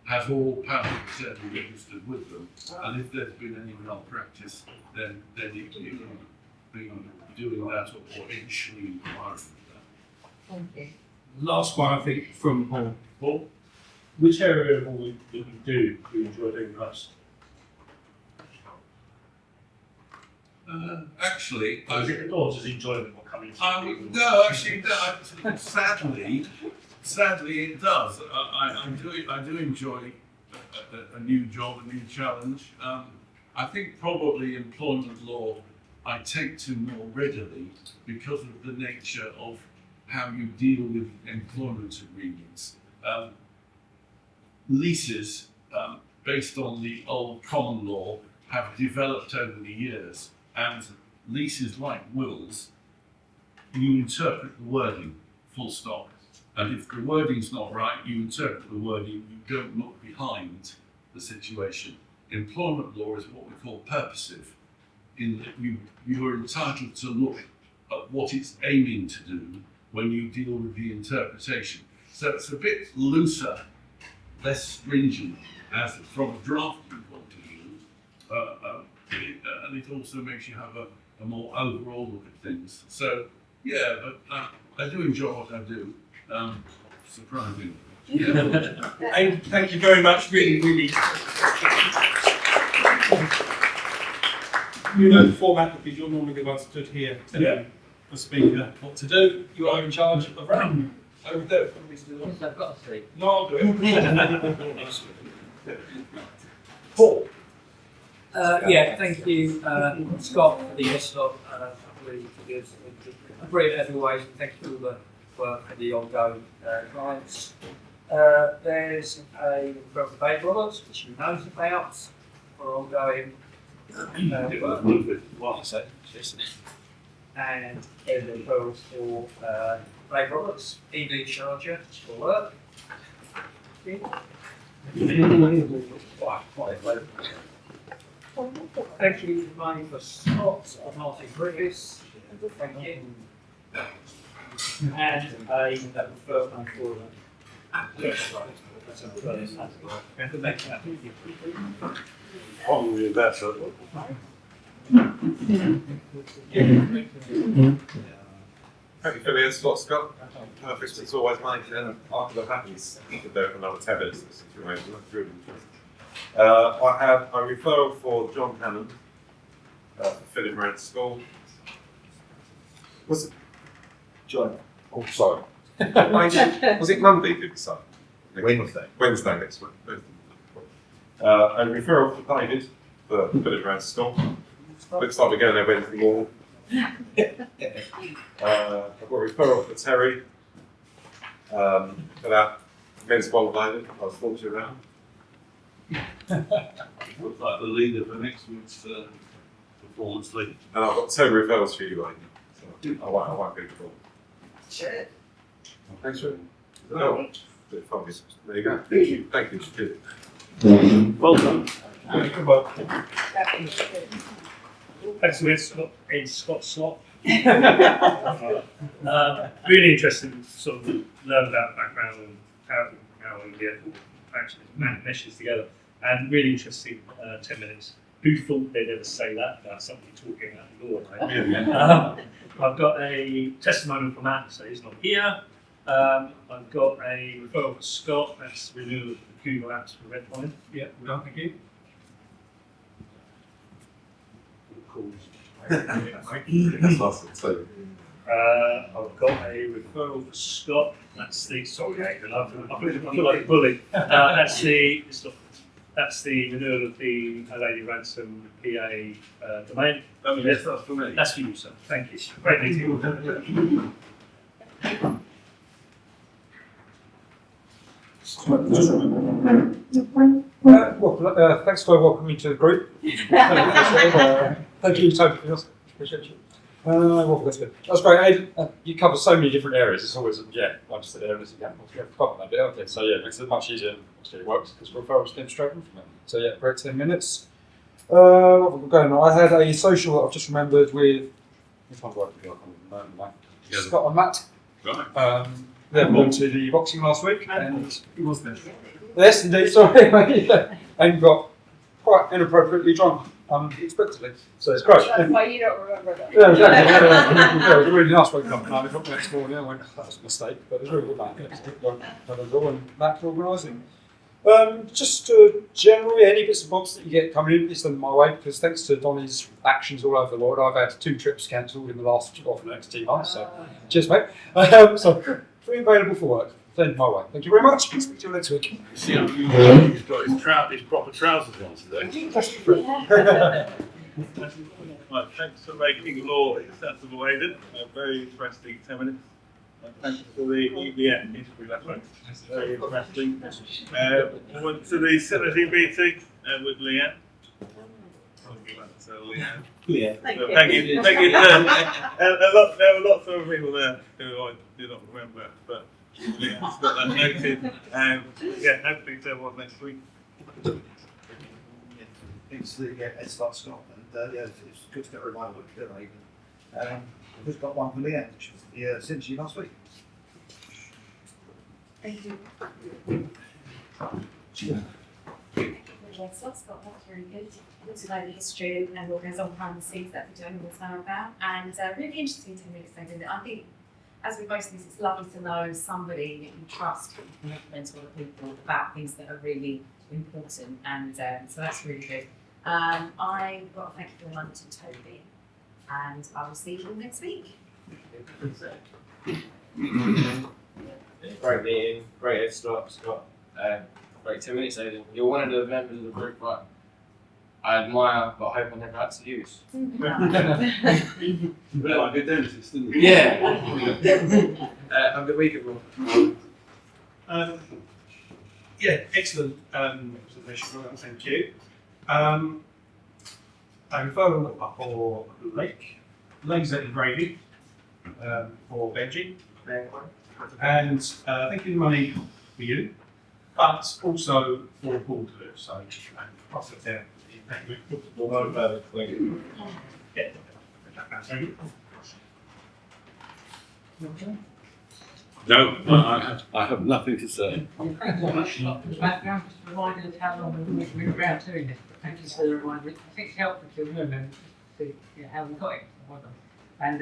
has all power of attorney registered with them, and if there's been any malpractice, then you can be doing that or issuing inquiry for that. Thank you. Last one, I think, from Paul. Paul, which area of all that you do enjoy doing most? Actually, Is it just enjoyment or coming to no, actually, sadly, it does. I do enjoy a new job, a new challenge. I think probably employment law I take to more readily because of the nature of how you deal with employment agreements. Leases, based on the old common law, have developed over the years, and leases, like wills, you interpret the wording, full stop. And if the wording's not right, you interpret the wording, you don't look behind the situation. Employment law is what we call purposive, in that you're entitled to look at what it's aiming to do when you deal with the interpretation. So it's a bit looser, less stringent, as from a drafting point of view, and it also makes you have a more overall look at things. So yeah, but I do enjoy what I do. Surprising. Yeah. And thank you very much. Really, really. You know the format because you're normally the one stood here telling the speaker what to do. You are in charge of the round. Over there. Yes, I've got a seat. No, I'll do it. Paul. Yeah, thank you, Scott, for the ESOP. Really good. Brilliant as always, and thank you for all the work for the ongoing clients. There's a referral to Bay Roberts, which you knows about, for ongoing work. And there's a referral for Bay Roberts, EV charger for work. Thank you, Money for Scott of Martin Griffiths. Thank you. And a referral for Probably that's it. Thank you for the slot, Scott. Perfect. It's always mine. And after the happens, you can do it for another 10 minutes. This situation looks really interesting. I have a referral for John Hammond for Philip Moran School. Was it John? Oh, sorry. Was it Monday? Did we say? Wednesday. Wednesday next week. A referral for David for Philip Moran School. Looks like we're going there Wednesday morning. I've got a referral for Terry for that men's bowl David I was talking to you about. Looks like the leader for next week's performance league. And I've got 2 referrals for you, Aidan. So I won't be full. Sure. Thanks for it. Oh, there you go. Thank you. Well done. Good work. Thanks for Scott in Scott's slot. Really interesting to sort of learn about the background and how India actually meshes together. And really interesting 10 minutes. Who thought they'd ever say that about somebody talking about the law, right? I've got a testimonial from Matt, so he's not here. I've got a referral for Scott, that's renewal of the Google apps for Red Point. Yeah, well done, thank you. That's awesome too. I've got a referral for Scott. That's the Aidan. I feel like a bully. That's the renewal of the Lady Ransom PA domain. Yes, that's for me. That's for you, sir. Thank you. Great meeting. Thanks for welcoming me to the group. Thank you, Toby, for this. Appreciate you. That's good. That's great, Aidan. You cover so many different areas. It's always, like just the areas you haven't forgotten that bit, haven't you? So it makes it much easier. It works because referrals came straight from it. So great 10 minutes. What have we got going on? I had a social that I've just remembered with. Which one's working? Scott and Matt. Right. They went to the boxing last week, and He was there. yes, indeed. Sorry, and got quite inappropriately drunk unexpectedly. So it's great. That's why you don't remember that. Yeah, exactly. Yeah, it was a really nice wake up. I got the next morning. I went, that was a mistake, but it was really good. And Matt for organising. Just generally, any bits and bobs that you get coming in, send them my way, because thanks to Donny's actions all over the world, I've had 2 trips cancelled in the last, the next 2 months. So, cheers, mate. So, free available for work. send my way. Thank you very much. Speak to you next week. See, he's got his proper trousers on today. That's true. Right, thanks for making law accessible, Aidan. A very interesting 10 minutes. And thanks for the EBM history lesson. That's very interesting. We went to the synergy meeting with Leanne. Yeah. Thank you. There were lots of people there who I do not remember, but Leanne's got that noted. Yeah, hopefully to everyone next week. It's the Essex Scotland. Yeah, it's good to get a reminder of it, Aidan. We've just got one for Leanne, which was the synergy last week. Thank you. Yes, that's really good. Good to know the history and what goes on behind the scenes that we don't always know about. And really interesting 10 minutes taken. I think, as with most things, it's lovely to know somebody that you trust and mentor other people about things that are really important. And so that's really good. I've got to thank you very much to Toby, and I will see you all next week. Great meeting, great head start, Scott. Great 10 minutes, Aidan. You're one of the members of the group, right? I admire, but I hope I never had to use. You look like a good dentist, didn't you? Yeah. Have a good week, everyone. Yeah, excellent presentation, well, thank you. A referral for laser engraving for Benji, and thank you money for you, but also for Paul to do. So pass it down. Thank you. Yeah. No, I have nothing to say. Thank you very much. Background, just reminding us how long we've been around doing this. Thank you for the reminder. I think it's helpful to remember and see how we got it. Well done. And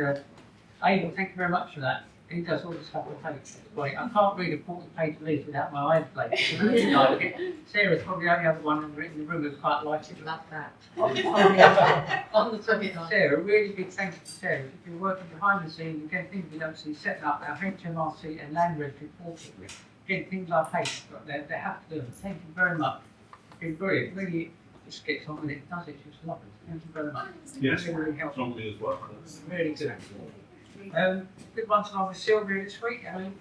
Aidan, thank you very much for that. He does all the stuff on page. It's great. I can't read a 40-page list without my eyes glazed. I really like it. Sarah's probably the only other one in the room who's quite likes it. Love that. On the subject of Sarah, really big thank you to Sarah. She's been working behind the scenes and getting things we don't see, setting up our HMRC and land registry portal, getting things like pace, but they have to do them. Thank you very much. It's been brilliant. Really just gets on with it, does it? It's lovely. Thank you very much. Yes, really, really helpful. strongly as well. Really good. Good one tonight with Sylvia this week. To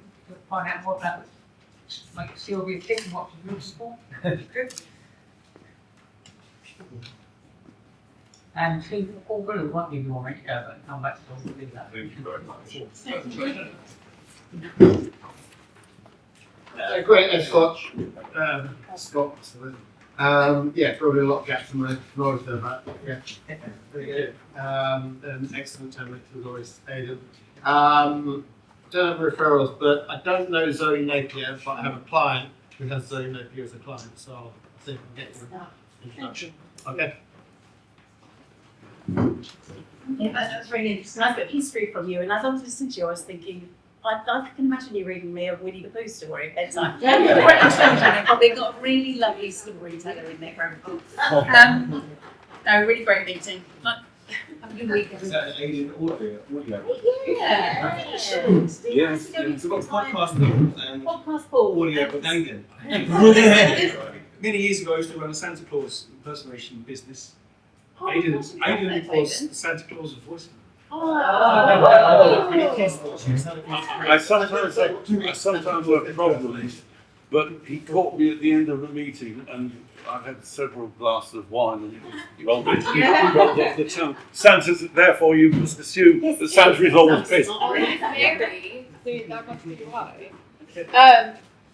find out more about like Sylvia tick and what she's looking for. Good. And see, all good. Won't give you more right but come back to that. Thank you very much. Great, Scott. Scott. Yeah, probably a lot of gaps in my knowledge there, but yeah, very good. And excellent 10 minutes as always, Aidan. Don't have referrals, but I don't know Zoe Napier, but I have a client who has Zoe Napier as a client, so I'll see if I can get your introduction. Okay. Yeah, that's really interesting. I've got history from you, and as I was listening to you, I was thinking, I can imagine you reading me a Winnie the Pooh story at bedtime. They've got a really lovely storyteller in their grandpa. No, really great meeting. Have a good week, everyone. Aidan audio. Yeah. Yes, yes. We've got podcast and Podcast Paul. audio with Aidan. Many years ago, I used to run a Santa Claus impersonation business. Oh, Aidan that's was Aidan. the Santa Claus of voice. I sometimes have problems, but he caught me at the end of the meeting and I had several glasses of wine and it rolled off the tongue. Santa's, therefore you must assume that Santa is always pissed. That must be why.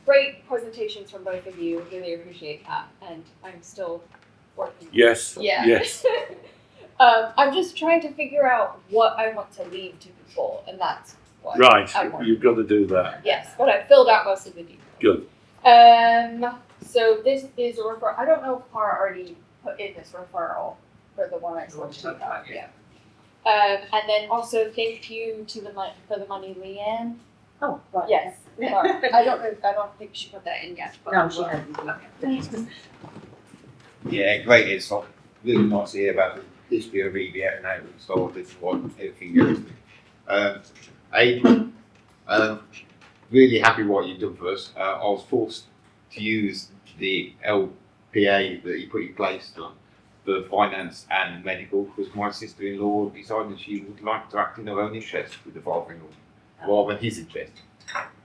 Great presentations from both of you. Really appreciate that. And I'm still working. Yes. Yeah. Yes. I'm just trying to figure out what I want to leave to people, and that's what Right, I want. you've got to do that. Yes, but I filled out most of the details. Good. So this is a referral. I don't know if Cara already put in this referral for the one I told you about. Yeah. And then also thank you to for the money, Leanne. Oh, right. Yes. Sorry. I don't think she put that in yet. But No, she hasn't. Okay. Yeah, great. It's like really nice to hear about the history of EBF and how it started and what everything goes. Aidan, really happy what you've done for us. I was forced to use the LPA that you put in place for finance and medical because my sister-in-law decided she would like to act in her own interest with the father-in-law rather than his interest.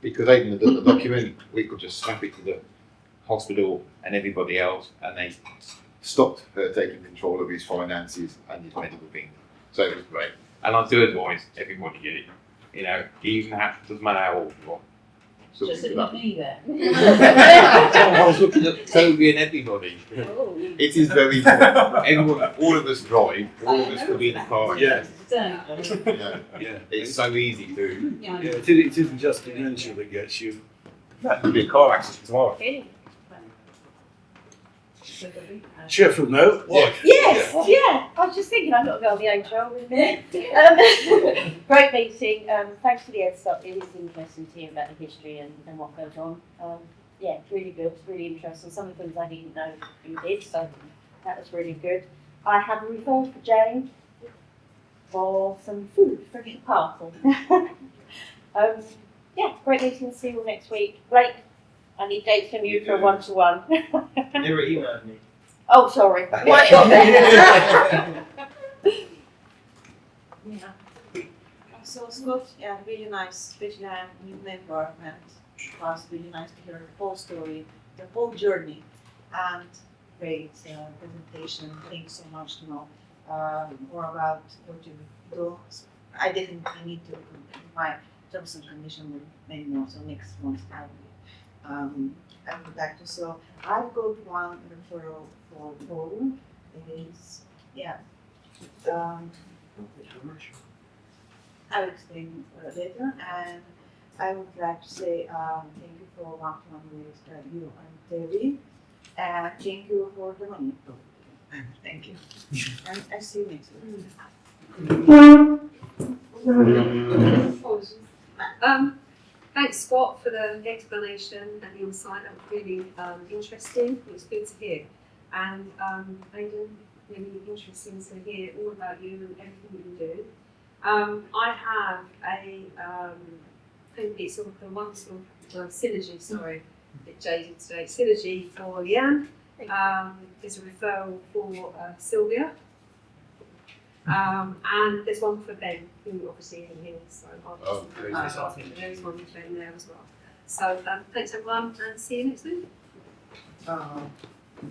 Because Aidan had done the document, we could just snap it to the hospital and everybody else, and they stopped her taking control of his finances and his medical things. So it was great. And I do advise everybody get it. You know, even doesn't matter how old you are. So Just looking at me there. I was looking at Toby and everybody. Oh. It is very important. Everyone, all of us drive, all of us could be in a car. Yeah. Yeah. It's so easy to. Yeah. It isn't just dementia that gets you. That could be a car accident tomorrow. Cheerful note. What? Yes, yeah. I was just thinking, I've got to go on the HR with me. Great meeting. Thanks for the heads up. It is interesting to hear about the history and what goes on. Yeah, really good, really interesting. Some of the things I didn't know you did, so that was really good. I have a referral for Jane for some food for a parcel. Yeah, great meeting. See you all next week. Great. I need dates from you for a one-to-one. Never emailed me. Oh, sorry. Why not then? Yeah. So Scott, yeah, really nice, especially a new member, and it was really nice to hear the whole story, the whole journey, and great presentation. Thank you so much to know more about what you do. I definitely need to my terms and conditions with many more. So next month I would like to. So I've got one referral for forum. It is I'll explain later, and I would like to say thank you for one-to-one with you and Terry, and thank you for the money. Thank you, and I see you next week. Thanks, Scott, for the explanation and the insight. That was really interesting. It was good to hear. And Aidan, really interesting to hear all about you and everything you do. I have it's sort of one sort of synergy, sorry, a bit jaded today. Synergy for Leanne. There's a referral for Sylvia. And there's one for Ben, who obviously isn't here, so there's one for Ben there as well. So thanks everyone, and see you next week.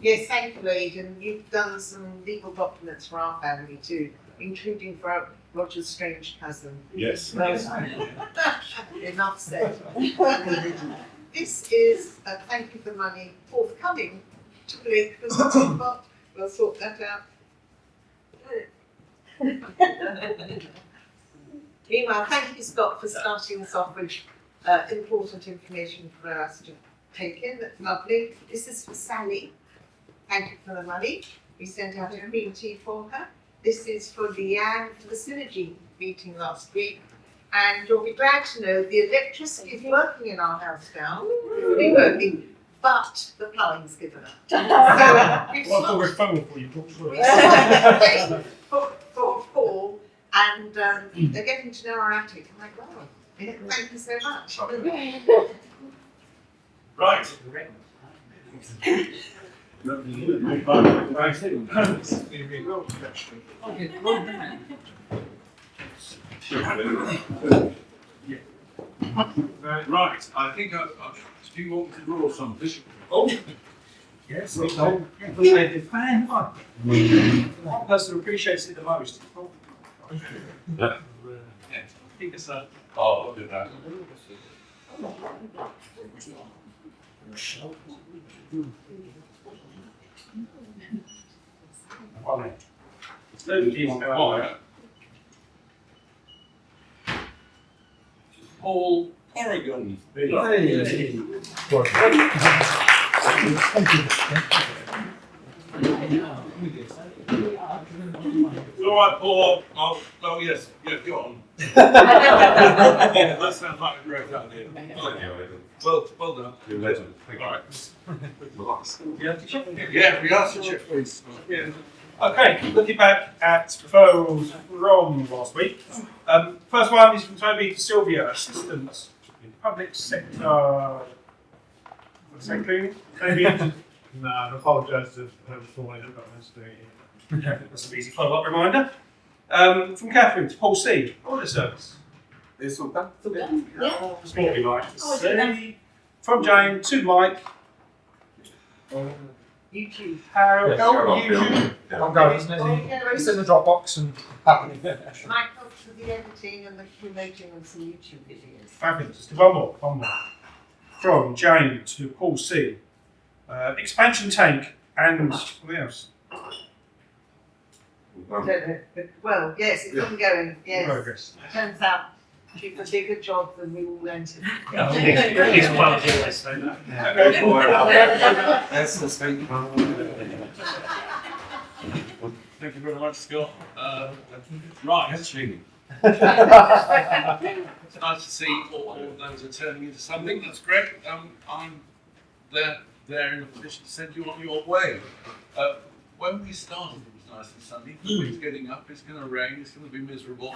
Yes, thank you, Aidan. You've done some legal documents for our family too, including for Roger's strange cousin. Yes. Enough said. This is a thank you for money forthcoming to Blake for something, but we'll sort that out. Meanwhile, thank you, Scott, for starting us off with important information for us to take in. That's lovely. This is for Sally. Thank you for the money. We sent out a green tea for her. This is for Leanne for the Synergy meeting last week. And you'll be glad to know the electricity is working in our house now. Fully working, but the plumbing's given up. So we've referral for you. for Paul, and they're getting to know our attic. I'm like, wow, thank you so much. Right. Right, I think do you want me to draw something? Oh, yes, the fan one person who appreciates it the most. Yeah. Think it's a. Oh, I'll do that. Paul Oregon. All right, Paul. Oh yes, yeah, go on. Yeah, that sounds like a great idea. Well done. You're a legend. Thank you. All right. Yeah, Yeah, we asked the check, please. Yeah. Okay, looking back at referrals from last week. First one is from Toby to Sylvia, assistants in public sector. Say cleaning, maybe. No, I apologise to whoever's falling up on this thing. That's an easy follow-up reminder. From Catherine to Paul C. Order service. It's all done. It's all done. Yeah. Just what we like to Oh, it's all done. see. From Jane to Mike. YouTube. Harold. YouTube. I'm going, isn't it? It's in the Dropbox and happening. Mike helps with the editing and the promoting of some YouTube videos. Fabulous. Just one more. From Jane to Paul C. Expansion tank and what else? Well, yes, it's ongoing. Yes. Progress. Turns out it's a bigger job than we all entered. It's well, let's say that. That's the same. Thank you very much, Scott. Right. That's really. It's nice to see all of those are turning into something. That's great. I'm there in a position to send you on your way. When we started, it was nice and sunny. It's getting up. It's going to rain. It's going to be miserable.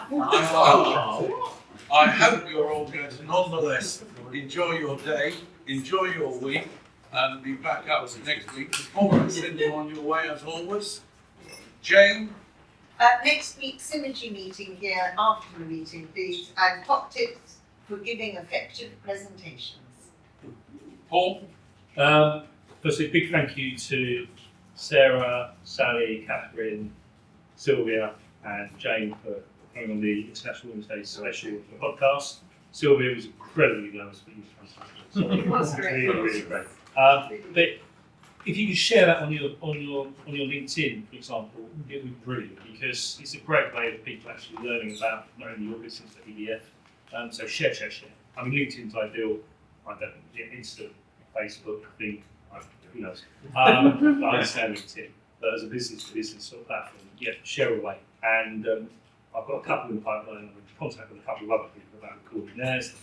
I hope you're all going to nonetheless enjoy your day, enjoy your week, and be back up next week. Before I send you on your way, as always, Jane. Next week's synergy meeting here after the meeting, please, and top tips for giving effective presentations. Paul? Firstly, a big thank you to Sarah, Sally, Catherine, Sylvia, and Jane for coming on the International Women's Day special podcast. Sylvia was incredibly nervous, but you were fantastic. Really great. But if you could share that on your LinkedIn, for example, it would be brilliant because it's a great way of people actually learning about not only your business but EDF. So share. I mean, LinkedIn's ideal. I don't Insta, Facebook, I think, who knows. But I understand LinkedIn. But as a business-to-business sort of platform, yeah, share away. And I've got a couple in the pipeline. I'm in contact with a couple of other people about recording theirs.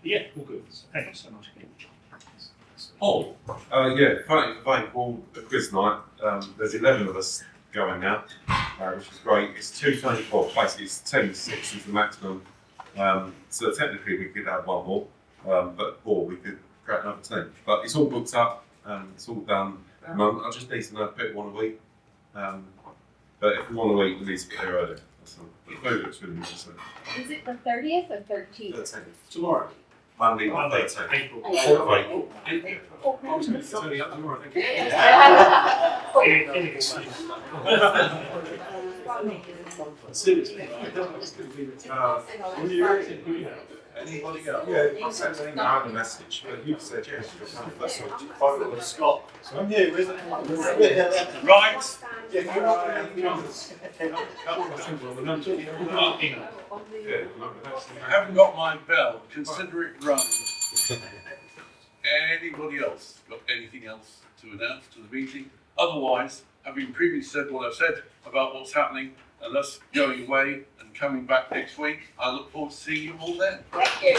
Yeah, all good. So thank you so much again. Paul? Fine. Paul, the quiz night. There's 11 of us going now, which is great. It's 2:24. Basically, it's 10 to 6 is the maximum. So technically, we could have one more, but or we could create another 10. But it's all booked up. It's all done. I just need to know if people want a week. But if we want a week, we need to get there early. That's all. The food looks really nice. Is it the 30th or 13th? Tomorrow. Monday, 13th. April. It's only up tomorrow, I think. Anybody else? Yeah, I sent an email and a message, but you said yes. That's what Scott. So I'm here, isn't it? Right. I haven't got my bell. Consider it rung. Anybody else got anything else to announce to the meeting? Otherwise, having previously said what I've said about what's happening and us going away and coming back next week, I look forward to seeing you all then. Thank you.